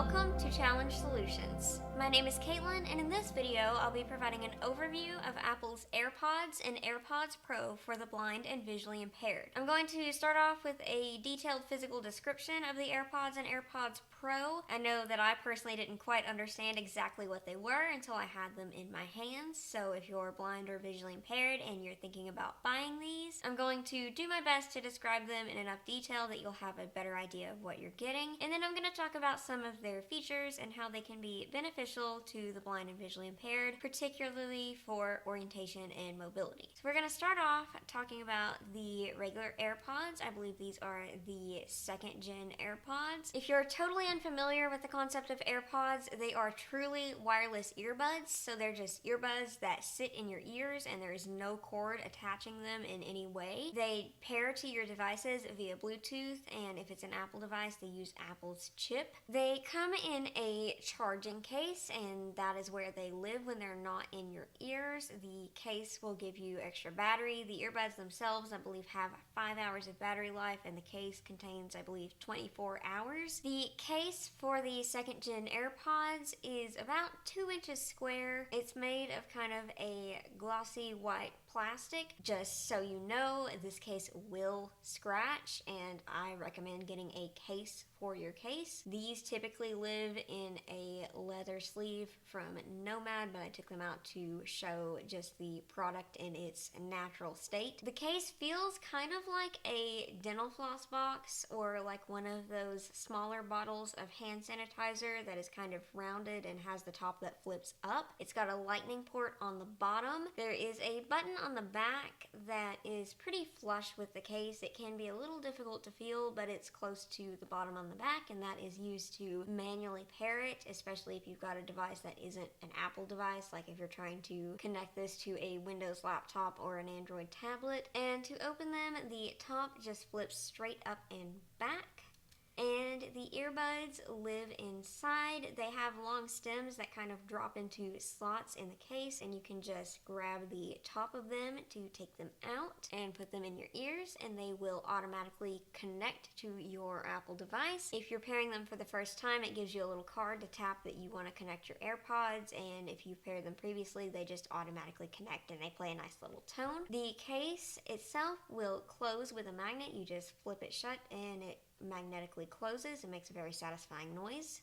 Welcome to Challenge Solutions. My name is Caitlyn, and in this video, I'll be providing an overview of Apple's AirPods and AirPods Pro for the blind and visually impaired. I'm going to start off with a detailed physical description of the AirPods and AirPods Pro. I know that I personally didn't quite understand exactly what they were until I had them in my hands, so if you're blind or visually impaired and you're thinking about buying these, I'm going to do my best to describe them in enough detail that you'll have a better idea of what you're getting, and then I'm going to talk about some of their features and how they can be beneficial to the blind and visually impaired, particularly for orientation and mobility. So we're going to start off talking about the regular AirPods. I believe these are the second gen AirPods. If you're totally unfamiliar with the concept of AirPods, they are truly wireless earbuds. So they're just earbuds that sit in your ears and there is no cord attaching them in any way. They pair to your devices via Bluetooth, and if it's an Apple device, they use Apple's chip. They come in a charging case, and that is where they live when they're not in your ears. The case will give you extra battery. The earbuds themselves, I believe, have 5 hours of battery life, and the case contains, I believe, 24 hours. The case for the second gen AirPods is about 2 inches square. It's made of kind of a glossy white plastic. Just so you know, this case will scratch, and I recommend getting a case for your case. These typically live in a leather sleeve from Nomad, but I took them out to show just the product in its natural state. The case feels kind of like a dental floss box or like one of those smaller bottles of hand sanitizer that is kind of rounded and has the top that flips up. It's got a lightning port on the bottom. There is a button on the back that is pretty flush with the case. It can be a little difficult to feel, but it's close to the bottom on the back, and that is used to manually pair it, especially if you've got a device that isn't an Apple device, like if you're trying to connect this to a Windows laptop or an Android tablet. And to open them, the top just flips straight up and back. And the earbuds live inside. They have long stems that kind of drop into slots in the case, and you can just grab the top of them to take them out and put them in your ears, and they will automatically connect to your Apple device. If you're pairing them for the first time, it gives you a little card to tap that you want to connect your AirPods, and if you've paired them previously, they just automatically connect and they play a nice little tone. The case itself will close with a magnet. You just flip it shut and it magnetically closes and makes a very satisfying noise.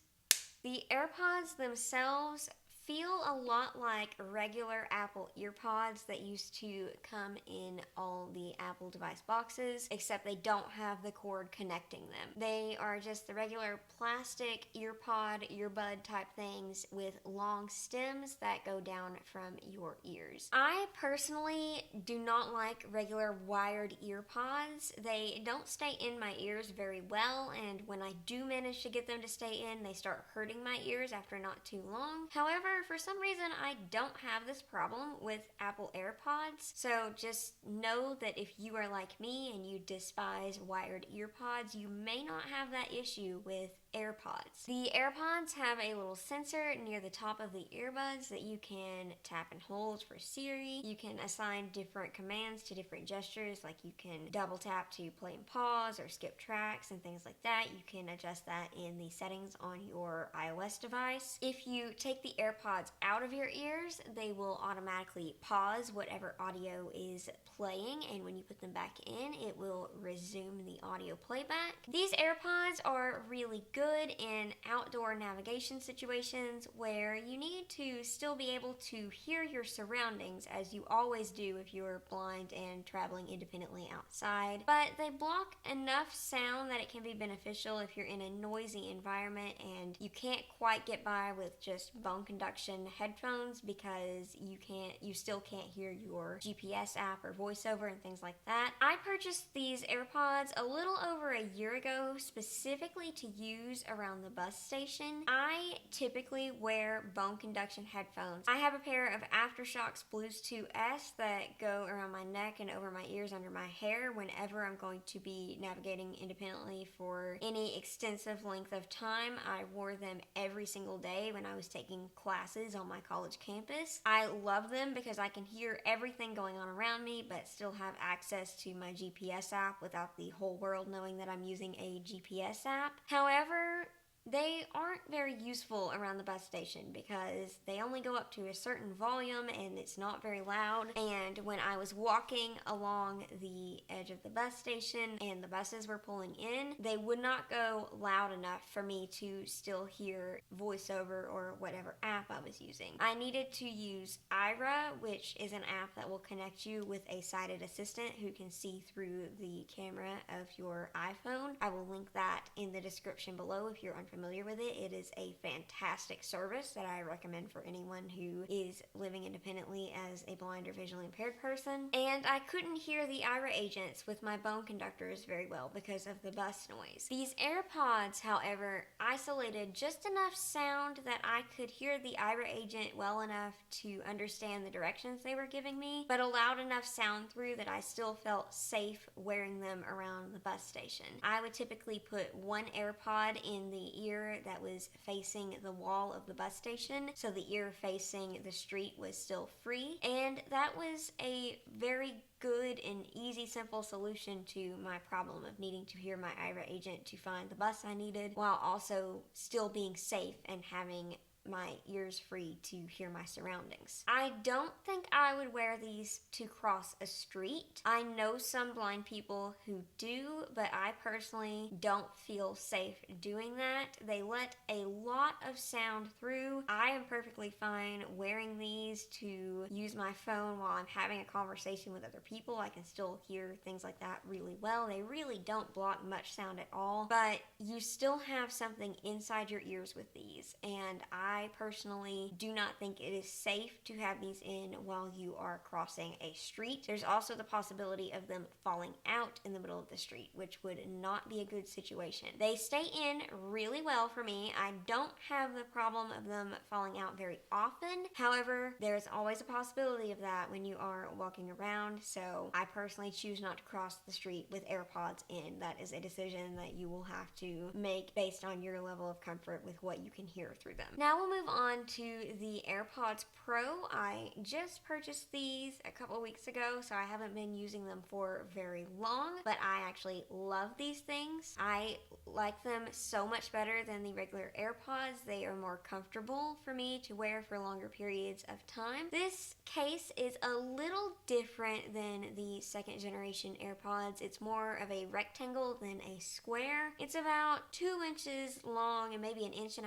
The AirPods themselves feel a lot like regular Apple EarPods that used to come in all the Apple device boxes, except they don't have the cord connecting them. They are just the regular plastic earbud type things with long stems that go down from your ears. I personally do not like regular wired EarPods. They don't stay in my ears very well, and when I do manage to get them to stay in, they start hurting my ears after not too long. However, for some reason, I don't have this problem with Apple AirPods, so just know that if you are like me and you despise wired earpods, you may not have that issue with AirPods. The AirPods have a little sensor near the top of the earbuds that you can tap and hold for Siri. You can assign different commands to different gestures, like you can double tap to play and pause or skip tracks and things like that. You can adjust that in the settings on your iOS device. If you take the AirPods out of your ears, they will automatically pause whatever audio is playing, and when you put them back in, it will resume the audio playback. These AirPods are really good in outdoor navigation situations where you need to still be able to hear your surroundings, as you always do if you're blind and traveling independently outside, but they block enough sound that it can be beneficial if you're in a noisy environment and you can't quite get by with just bone conduction headphones because you still can't hear your GPS app or voiceover and things like that. I purchased these AirPods a little over a year ago specifically to use around the bus station. I typically wear bone conduction headphones. I have a pair of Aftershok's Blues 2S that go around my neck and over my ears under my hair whenever I'm going to be navigating independently for any extensive length of time. I wore them every single day when I was taking classes on my college campus. I love them because I can hear everything going on around me but still have access to my GPS app without the whole world knowing that I'm using a GPS app. However, They aren't very useful around the bus station because they only go up to a certain volume and it's not very loud. And when I was walking along the edge of the bus station and the buses were pulling in, they would not go loud enough for me to still hear voiceover or whatever app I was using. I needed to use Ira, which is an app that will connect you with a sighted assistant who can see through the camera of your iPhone. I will link that in the description below if you're unfamiliar with it. It is a fantastic service that I recommend for anyone who is living independently as a blind or visually impaired person. And I couldn't hear the Ira agents with my bone conductors very well because of the bus noise. These AirPods, however, isolated just enough sound that I could hear the Ira agent well enough to understand the directions they were giving me, but allowed enough sound through that I still felt safe wearing them around the bus station. I would typically put one AirPod in the ear that was facing the wall of the bus station, so the ear facing the street was still free, and that was a very good and easy, simple solution to my problem of needing to hear my Ira agent to find the bus I needed, while also still being safe and having my ears free to hear my surroundings. I don't think I would wear these to cross a street. I know some blind people who do, but I personally don't feel safe doing that. They let a lot of sound through. I am perfectly fine wearing these to use my phone while I'm having a conversation with other people. I can still hear things like that really well. They really don't block much sound at all, but you still have something inside your ears with these, and I personally do not think it is safe to have these in while you are crossing a street. There's also the possibility of them falling out in the middle of the street, which would not be a good situation. They stay in really well for me. I don't have the problem of them falling out very often. However, there's always a possibility of that when you are walking around, so I personally choose not to cross the street with AirPods in. That is a decision that you will have to make based on your level of comfort with what you can hear through them. Now we'll move on to the AirPods Pro. I just purchased these a couple weeks ago, so I haven't been using them for very long, but I actually love these things. I like them so much better than the regular AirPods. They are more comfortable for me to wear for longer periods of time. This case is a little different than the second generation AirPods. It's more of a rectangle than a square. It's about 2 inches long and maybe 1.5 inches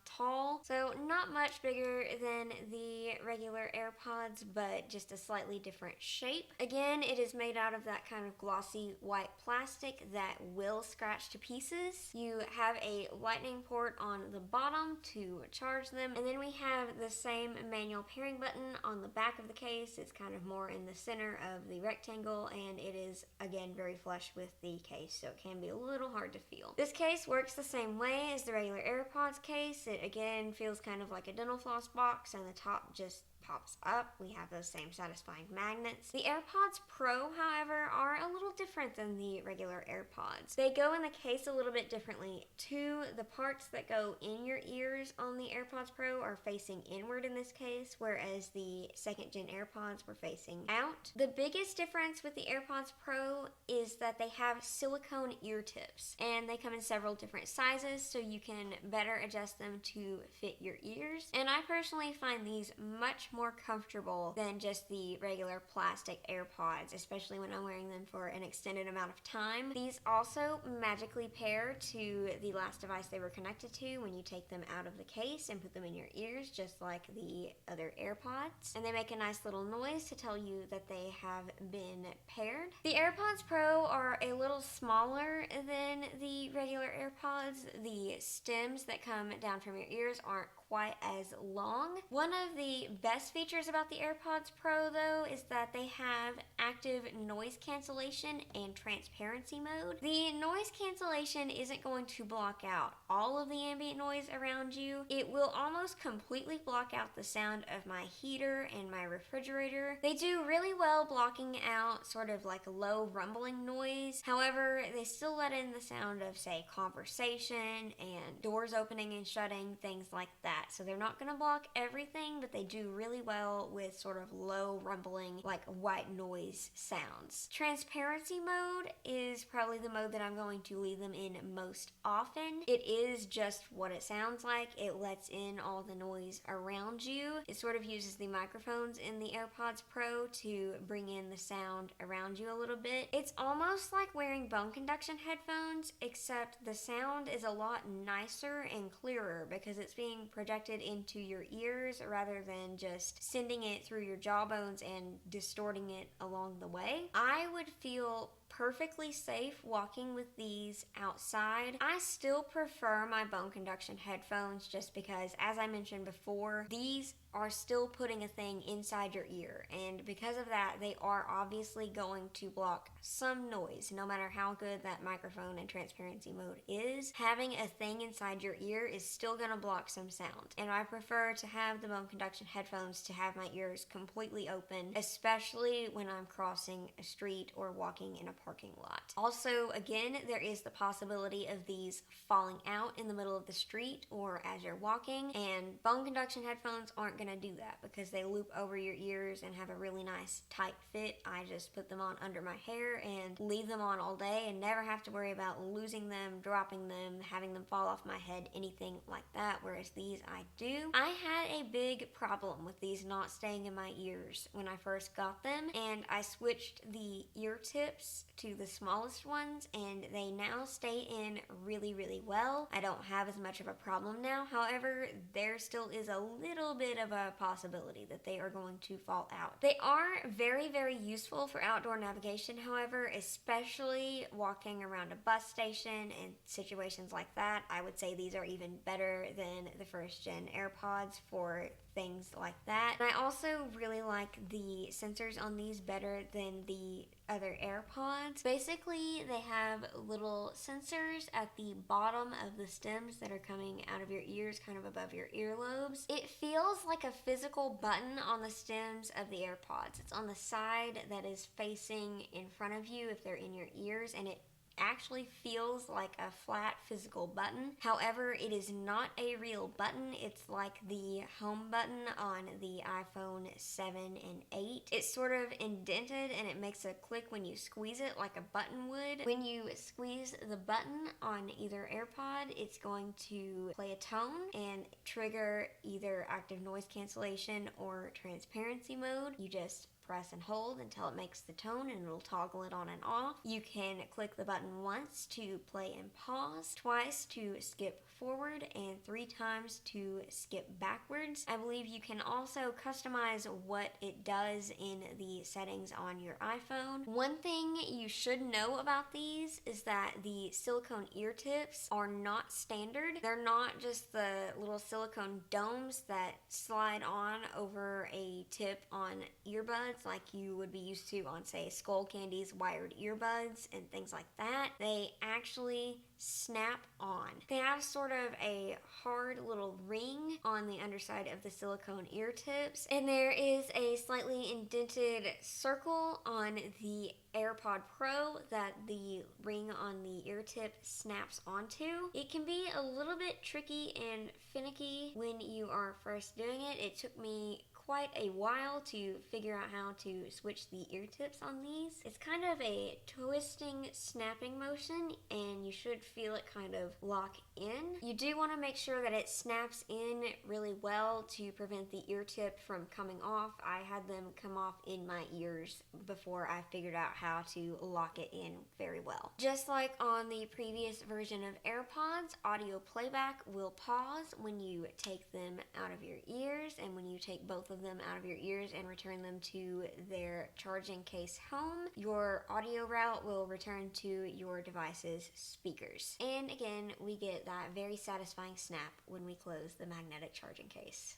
tall, so not much bigger than the regular AirPods, but just a slightly different shape. Again, it is made out of that kind of glossy white plastic that will scratch to pieces. You have a lightning port on the bottom to charge them, and then we have the same manual pairing button on the back of the case. It's kind of more in the center of the rectangle, and it is again very flush with the case, so it can be a little hard to feel. This case works the same way as the regular AirPods case. It again feels kind of like a dental floss box, and the top just pops up. We have those same satisfying magnets. The AirPods Pro, however, are a little different than the regular AirPods. They go in the case a little bit differently too. The parts that go in your ears on the AirPods Pro are facing inward in this case, whereas the second gen AirPods were facing out. The biggest difference with the AirPods Pro is that they have silicone ear tips, and they come in several different sizes, so you can better adjust them to fit your ears. And I personally find these much more comfortable than just the regular plastic AirPods, especially when I'm wearing them for an extended amount of time. These also magically pair to the last device they were connected to when you take them out of the case and put them in your ears, just like the other AirPods. And they make a nice little noise to tell you that they have been paired. The AirPods Pro are a little smaller than the regular AirPods. The stems that come down from your ears aren't quite as long. One of the best features about the AirPods Pro, though, is that they have active noise cancellation and transparency mode. The noise cancellation isn't going to block out all of the ambient noise around you. you. It will almost completely block out the sound of my heater and my refrigerator. They do really well blocking out sort of like low rumbling noise. However, they still let in the sound of, say, conversation and doors opening and shutting, things like that. So they're not going to block everything, but they do really well with sort of low rumbling, like white noise sounds. Transparency mode is probably the mode that I'm going to leave them in most often. It is just what it sounds like. It lets in all the noise around you. It sort of uses the microphones in the AirPods Pro to bring in the sound around you a little bit. It's almost like wearing bone conduction headphones, except the sound is a lot nicer and clearer because it's being projected into your ears rather than just sending it through your jawbones and distorting it along the way. I would feel perfectly safe walking with these outside. I still prefer my bone conduction headphones just because, as I mentioned before, these are still putting a thing inside your ear, and because of that, they are obviously going to block some noise. No matter how good that microphone and transparency mode is, having a thing inside your ear is still going to block some sound, and I prefer to have the bone conduction headphones to have my ears completely open, especially when I'm crossing a street or walking in a parking lot. Also, again, there is the possibility of these falling out in the middle of the street or as you're walking, and bone conduction headphones aren't going to do that because they loop over your ears and have a really nice tight fit. I just put them on under my hair and leave them on all day and never have to worry about losing them, dropping them, having them fall off my head, anything like that, whereas these I do. I had a big problem with these not staying in my ears when I first got them, and I switched the ear tips to the smallest ones, and they now stay in really, really well. I don't have as much of a problem now. However, there still is a little bit of a possibility that they are going to fall out. They are very, very useful for outdoor navigation, however, especially walking around a bus station and situations like that. I would say these are even better than the first gen AirPods for things like that. And I also really like the sensors on these better than the other AirPods. Basically, they have little sensors at the bottom of the stems that are coming out of your ears, kind of above your earlobes. It feels like a physical button on the stems of the AirPods. It's on the side that is facing in front of you if they're in your ears, and it actually feels like a flat physical button. However, it is not a real button. It's like the home button on the iPhone 7 and 8. It's sort of indented and it makes a click when you squeeze it like a button would. When you squeeze the button on either AirPod, it's going to play a tone and trigger either active noise cancellation or transparency mode. You just press and hold until it makes the tone and it'll toggle it on and off. You can click the button once to play and pause, twice to skip forward, and 3 times to skip backwards. I believe you can also customize what it does in the settings on your iPhone. One thing you should know about these is that the silicone ear tips are not standard. They're not just the little silicone domes that slide on over a tip on earbuds like you would be used to on, say, Skull Candy's wired earbuds and things like that. They actually snap on. They have sort of a hard little ring on the underside of the silicone ear tips, and there is a slightly indented circle on the AirPod Pro that the ring on the ear tip snaps onto. It can be a little bit tricky and finicky when you are first doing it. It took me quite a while to figure out how to switch the ear tips on these. It's kind of a twisting, snapping motion, and you should feel it kind of lock in. You do want to make sure that it snaps in really well to prevent the ear tip from coming off. I had them come off in my ears before I figured out how to lock it in very well. Just like on the previous version of AirPods, audio playback will pause when you take them out of your ears and when you take both of them out of your ears and return them to their charging case home. Your audio route will return to your device's speakers. And again, we get that very satisfying snap when we close the magnetic charging case.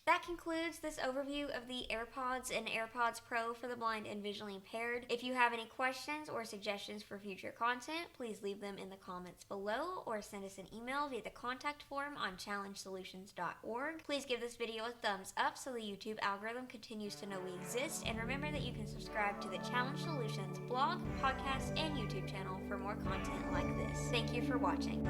That concludes this overview of the AirPods and AirPods Pro for the blind and visually impaired. If you have any questions or suggestions for future content, please leave them in the comments below or send us an email via the contact form on challengesolutions.org. Please give this video a thumbs up so the YouTube algorithm continues to know we exist, and remember that you can subscribe to the Challenge Solutions blog, podcast, and YouTube channel for more content like this. Thank you for watching.